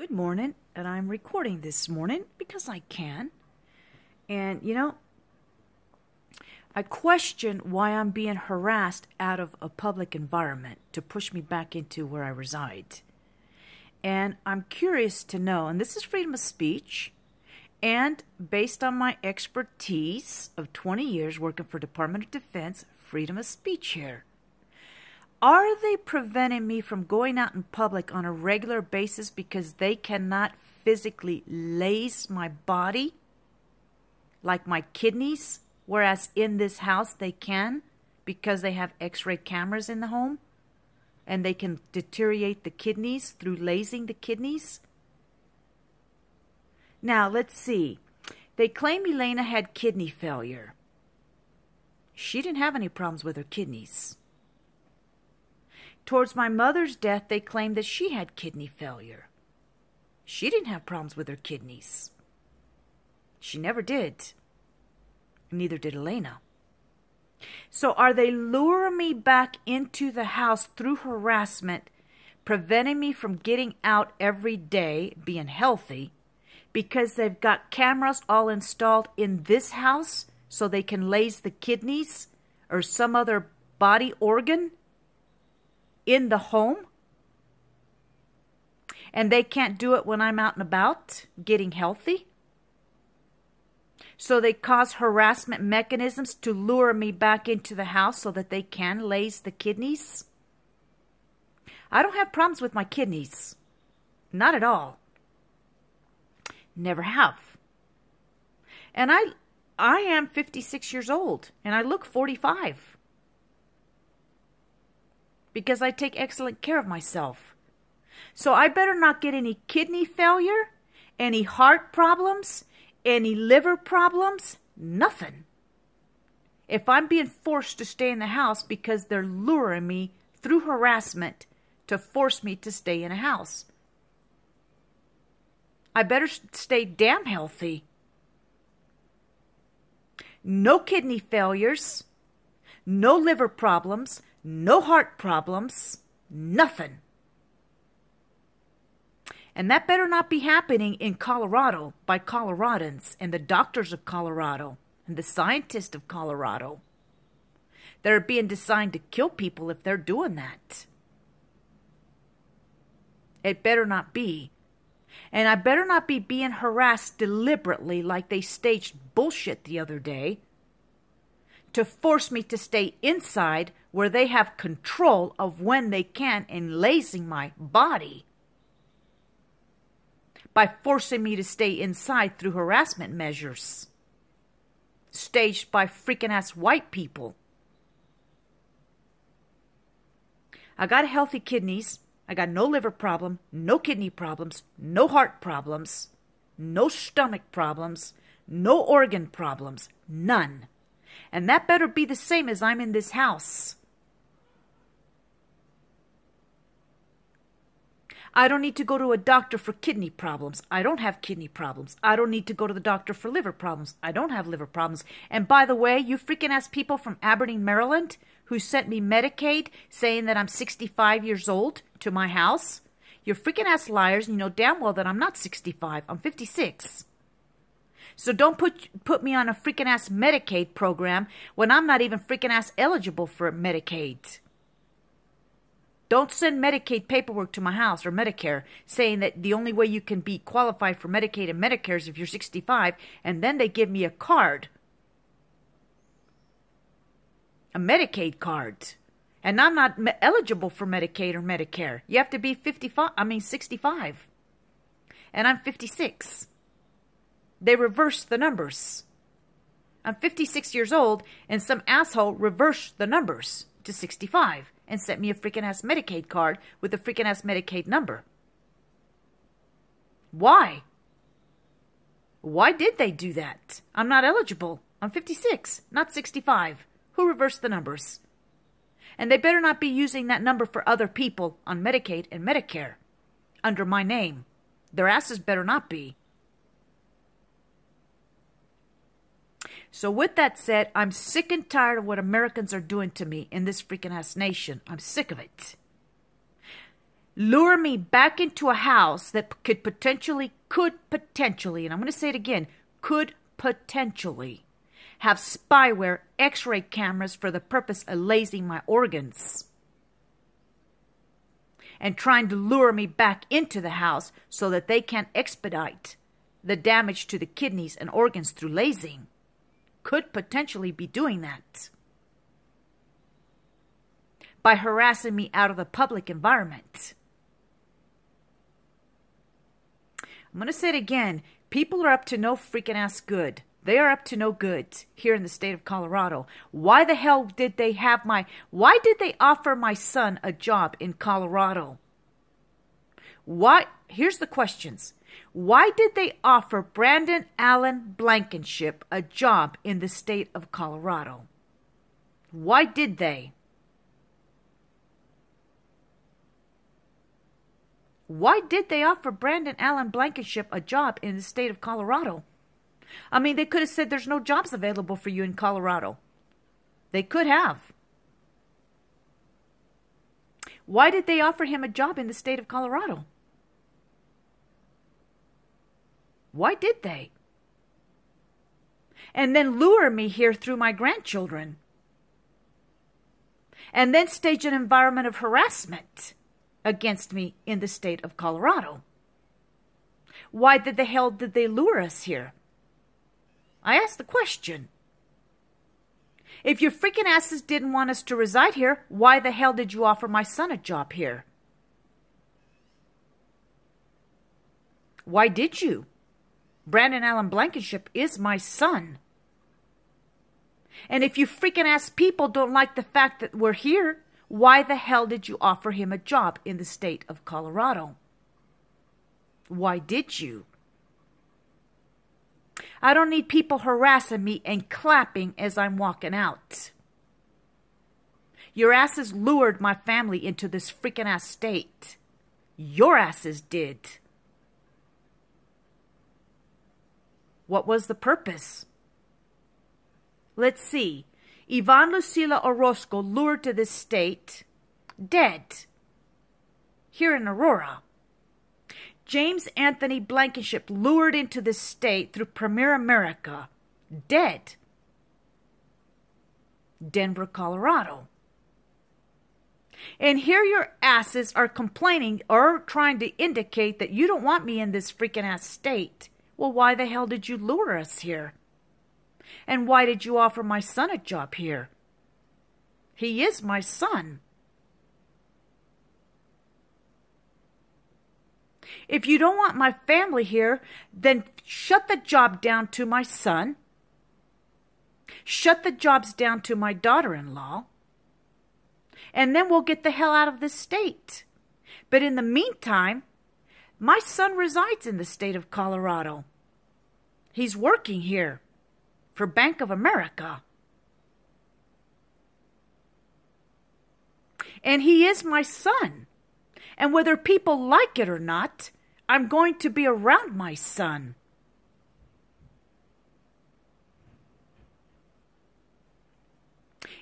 Good morning, and I'm recording this morning because I can. And, I question why I'm being harassed out of a public environment to push me back into where I reside. And I'm curious to know, and this is freedom of speech, and based on my expertise of 20 years working for Department of Defense, freedom of speech here. Are they preventing me from going out in public on a regular basis because they cannot physically lase my body, like my kidneys, whereas in this house they can because they have x-ray cameras in the home and they can deteriorate the kidneys through lasing the kidneys? Now, let's see. They claim Elena had kidney failure. She didn't have any problems with her kidneys. Towards my mother's death, they claimed that she had kidney failure. She didn't have problems with her kidneys. She never did. Neither did Elena. So are they luring me back into the house through harassment, preventing me from getting out every day, being healthy, because they've got cameras all installed in this house so they can lase the kidneys or some other body organ in the home? And they can't do it when I'm out and about getting healthy? So they cause harassment mechanisms to lure me back into the house so that they can lase the kidneys? I don't have problems with my kidneys. Not at all. Never have. And I am 56 years old and I look 45. Because I take excellent care of myself. So I better not get any kidney failure, any heart problems, any liver problems, nothing. If I'm being forced to stay in the house because they're luring me through harassment to force me to stay in a house, I better stay damn healthy. No kidney failures, no liver problems, no heart problems, nothing. And that better not be happening in Colorado by Coloradans and the doctors of Colorado and the scientists of Colorado that are being designed to kill people if they're doing that. It better not be. And I better not be being harassed deliberately like they staged bullshit the other day to force me to stay inside where they have control of when they can in lasing my body by forcing me to stay inside through harassment measures staged by freaking ass white people. I got healthy kidneys. I got no liver problem, no kidney problems, no heart problems, no stomach problems, no organ problems, none. And that better be the same as I'm in this house. I don't need to go to a doctor for kidney problems. I don't have kidney problems. I don't need to go to the doctor for liver problems. I don't have liver problems. And by the way, you freaking ass people from Aberdeen, Maryland, who sent me Medicaid saying that I'm 65 years old to my house, you're freaking ass liars. You know damn well that I'm not 65. I'm 56. So don't put me on a freaking ass Medicaid program when I'm not even freaking ass eligible for Medicaid. Don't send Medicaid paperwork to my house or Medicare saying that the only way you can be qualified for Medicaid and Medicare is if you're 65, and then they give me a card. A Medicaid card. And I'm not eligible for Medicaid or Medicare. You have to be 65. And I'm 56. They reversed the numbers. I'm 56 years old, and some asshole reversed the numbers to 65 and sent me a freaking ass Medicaid card with a freaking ass Medicaid number. Why? Why did they do that? I'm not eligible. I'm 56, not 65. Who reversed the numbers? And they better not be using that number for other people on Medicaid and Medicare under my name. Their asses better not be. So with that said, I'm sick and tired of what Americans are doing to me in this freaking ass nation. I'm sick of it. lure me back into a house that could potentially, and I'm going to say it again, could potentially have spyware x-ray cameras for the purpose of lasing my organs. And trying to lure me back into the house so that they can expedite the damage to the kidneys and organs through lasing. Could potentially be doing that. By harassing me out of the public environment. I'm going to say it again. People are up to no freaking ass good. They are up to no good here in the state of Colorado. Why the hell did they why did they offer my son a job in Colorado? Here's the questions. Why did they offer Brandon Allen Blankenship a job in the state of Colorado? Why did they? Why did they offer Brandon Allen Blankenship a job in the state of Colorado? I mean, they could have said there's no jobs available for you in Colorado. They could have. Why did they offer him a job in the state of Colorado? Why did they? And then lure me here through my grandchildren. And then stage an environment of harassment against me in the state of Colorado. Why the hell did they lure us here? I ask the question. If your freaking asses didn't want us to reside here, why the hell did you offer my son a job here? Why did you? Brandon Allen Blankenship is my son. And if you freaking ass people don't like the fact that we're here, why the hell did you offer him a job in the state of Colorado? Why did you? I don't need people harassing me and clapping as I'm walking out. Your asses lured my family into this freaking ass state. Your asses did. What was the purpose? Let's see. Ivan Lucila Orozco lured to this state, dead, here in Aurora. James Anthony Blankenship lured into this state through Premier America, dead, Denver, Colorado. And here your asses are complaining or trying to indicate that you don't want me in this freaking ass state. Well, why the hell did you lure us here? And why did you offer my son a job here? He is my son. If you don't want my family here, then shut the job down to my son. Shut the jobs down to my daughter-in-law. And then we'll get the hell out of this state. But in the meantime, my son resides in the state of Colorado. He's working here for Bank of America. And he is my son. And whether people like it or not, I'm going to be around my son.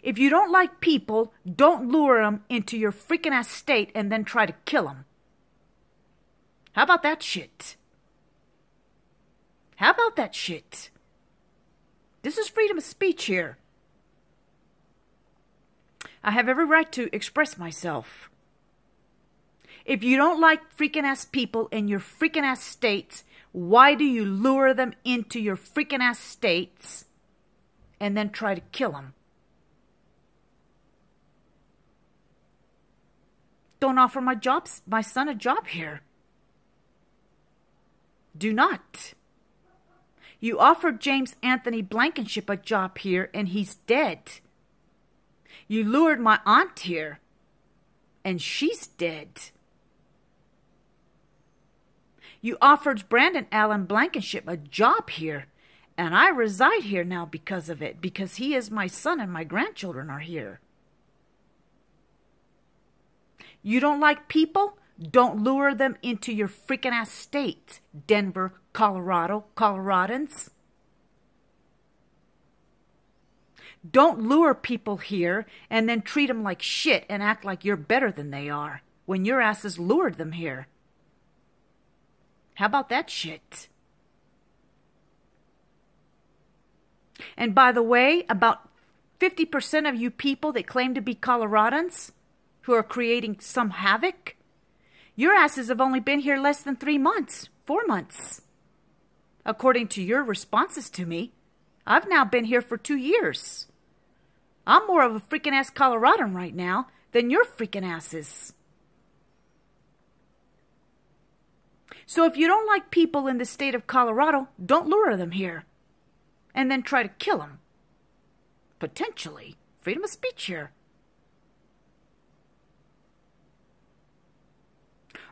If you don't like people, don't lure them into your freaking ass state and then try to kill them. How about that shit? How about that shit? This is freedom of speech here. I have every right to express myself. If you don't like freaking ass people in your freaking ass states, why do you lure them into your freaking ass states and then try to kill them? Don't offer my son a job here. Do not. You offered James Anthony Blankenship a job here and he's dead. You lured my aunt here and she's dead. You offered Brandon Allen Blankenship a job here, and I reside here now because of it, because he is my son and my grandchildren are here. You don't like people? Don't lure them into your freaking ass state, Denver, Colorado, Coloradans. Don't lure people here and then treat them like shit and act like you're better than they are. when your asses lured them here. How about that shit? And by the way, about 50% of you people that claim to be Coloradans who are creating some havoc, your asses have only been here less than 3 months, 4 months. According to your responses to me, I've now been here for 2 years. I'm more of a freaking ass Coloradan right now than your freaking asses. So if you don't like people in the state of Colorado, don't lure them here and then try to kill them. Potentially. Freedom of speech here.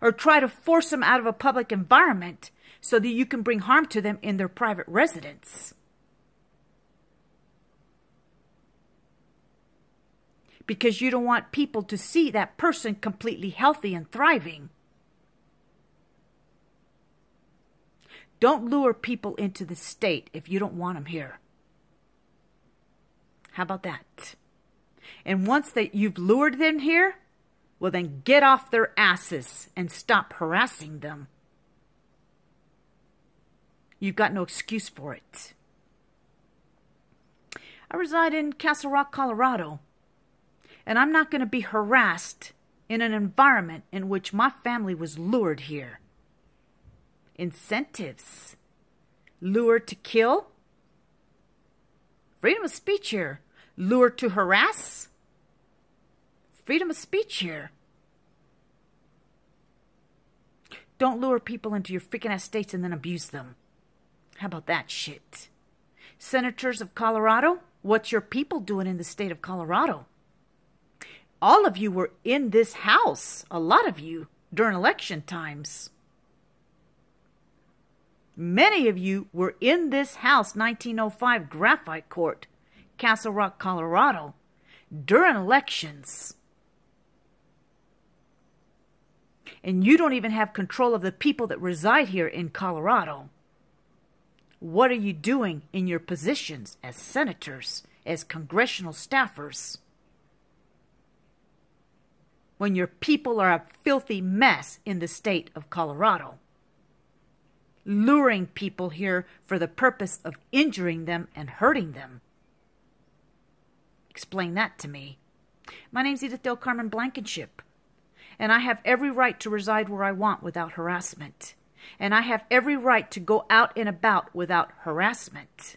Or try to force them out of a public environment so that you can bring harm to them in their private residence. Because you don't want people to see that person completely healthy and thriving. Don't lure people into the state if you don't want them here. How about that? And once that you've lured them here, well then get off their asses and stop harassing them. You've got no excuse for it. I reside in Castle Rock, Colorado, and I'm not going to be harassed in an environment in which my family was lured here. Incentives. Lured to kill. Freedom of speech here. Lured to harass. Freedom of speech here. Don't lure people into your freaking ass states and then abuse them. How about that shit? Senators of Colorado, what's your people doing in the state of Colorado? All of you were in this house, a lot of you, during election times. Many of you were in this house, 1905 Graphite Court, Castle Rock, Colorado, during elections. And you don't even have control of the people that reside here in Colorado. What are you doing in your positions as senators, as congressional staffers, when your people are a filthy mess in the state of Colorado? Luring people here for the purpose of injuring them and hurting them. Explain that to me. My name's Edith Del Carmen Blankenship, and I have every right to reside where I want without harassment. And I have every right to go out and about without harassment.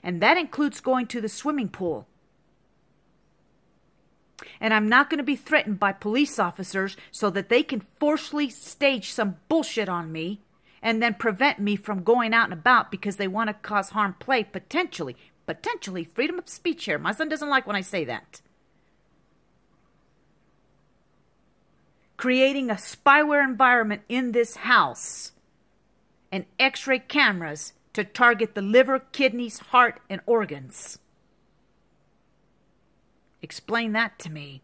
And that includes going to the swimming pool. And I'm not going to be threatened by police officers so that they can forcefully stage some bullshit on me and then prevent me from going out and about because they want to cause harm, play, potentially. Potentially, freedom of speech here. My son doesn't like when I say that. Creating a spyware environment in this house and x-ray cameras to target the liver, kidneys, heart, and organs. Explain that to me.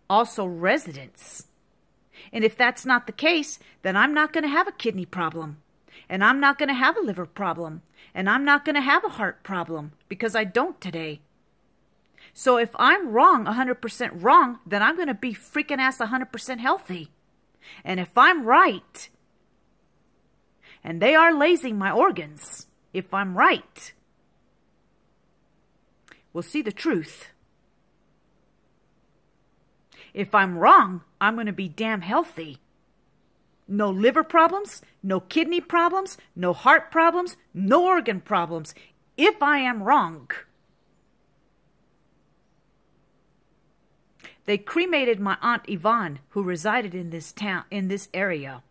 Also residents. And if that's not the case, then I'm not going to have a kidney problem. And I'm not going to have a liver problem. And I'm not going to have a heart problem because I don't today. So if I'm wrong, 100% wrong, then I'm going to be freaking ass 100% healthy. And if I'm right, and they are lasing my organs, if I'm right, we'll see the truth. If I'm wrong, I'm going to be damn healthy. No liver problems, no kidney problems, no heart problems, no organ problems. If I am wrong. They cremated my Aunt Yvonne, who resided in this town, in this area.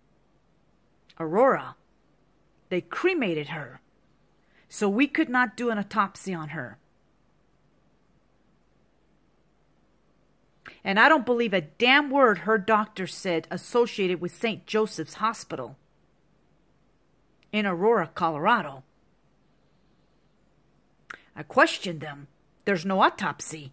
Aurora. They cremated her. So we could not do an autopsy on her. And I don't believe a damn word her doctor said associated with St. Joseph's Hospital in Aurora, Colorado. I questioned them. There's no autopsy.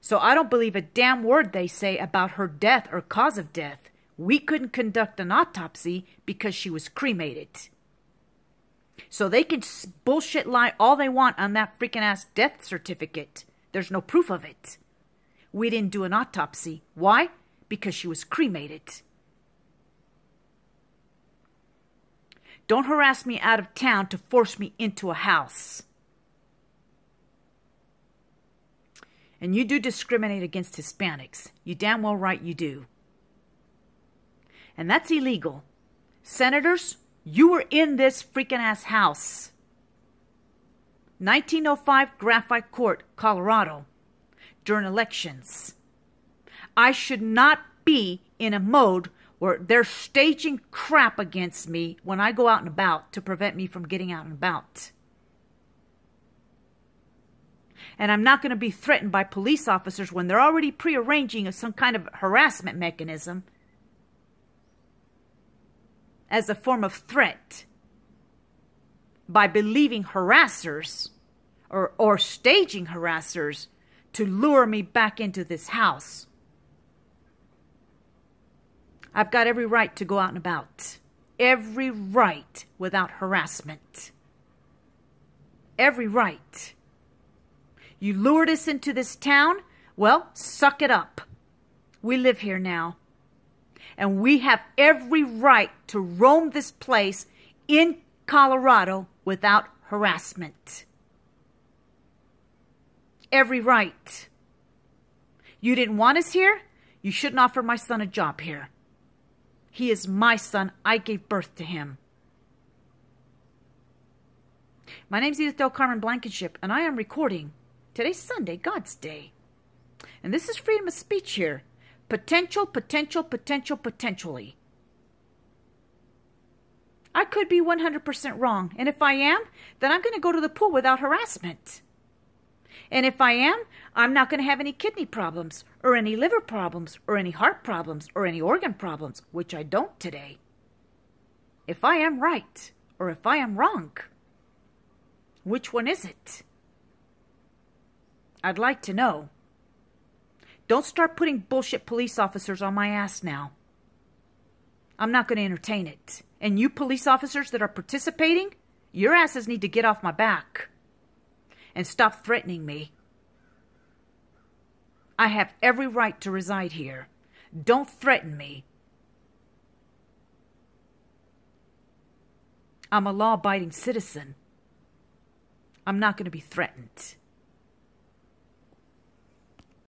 So I don't believe a damn word they say about her death or cause of death. We couldn't conduct an autopsy because she was cremated. So they can bullshit lie all they want on that freaking ass death certificate There's no proof of it. We didn't do an autopsy. Why? Because she was cremated. Don't harass me out of town to force me into a house. And you do discriminate against Hispanics. You damn well right you do. And that's illegal. Senators, you were in this freaking ass house. 1905 Graphite Court, Colorado, during elections. I should not be in a mode where they're staging crap against me when I go out and about to prevent me from getting out and about. And I'm not going to be threatened by police officers when they're already prearranging some kind of harassment mechanism as a form of threat by believing harassers or staging harassers to lure me back into this house. I've got every right to go out and about. Every right without harassment. Every right. You lured us into this town? Well, suck it up. We live here now. And we have every right to roam this place in Colorado without harassment. Every right. You didn't want us here? You shouldn't offer my son a job here. He is my son. I gave birth to him. My name's Edith Del Carmen Blankenship, and I am recording. Today's Sunday, God's Day. And this is freedom of speech here. Potentially. I could be 100% wrong. And if I am, then I'm going to go to the pool without harassment. And if I am, I'm not going to have any kidney problems, or any liver problems, or any heart problems, or any organ problems, which I don't today. If I am right, or if I am wrong, which one is it? I'd like to know. Don't start putting bullshit police officers on my ass now. I'm not going to entertain it. And you police officers that are participating, your asses need to get off my back. And stop threatening me. I have every right to reside here. Don't threaten me. I'm a law-abiding citizen. I'm not going to be threatened.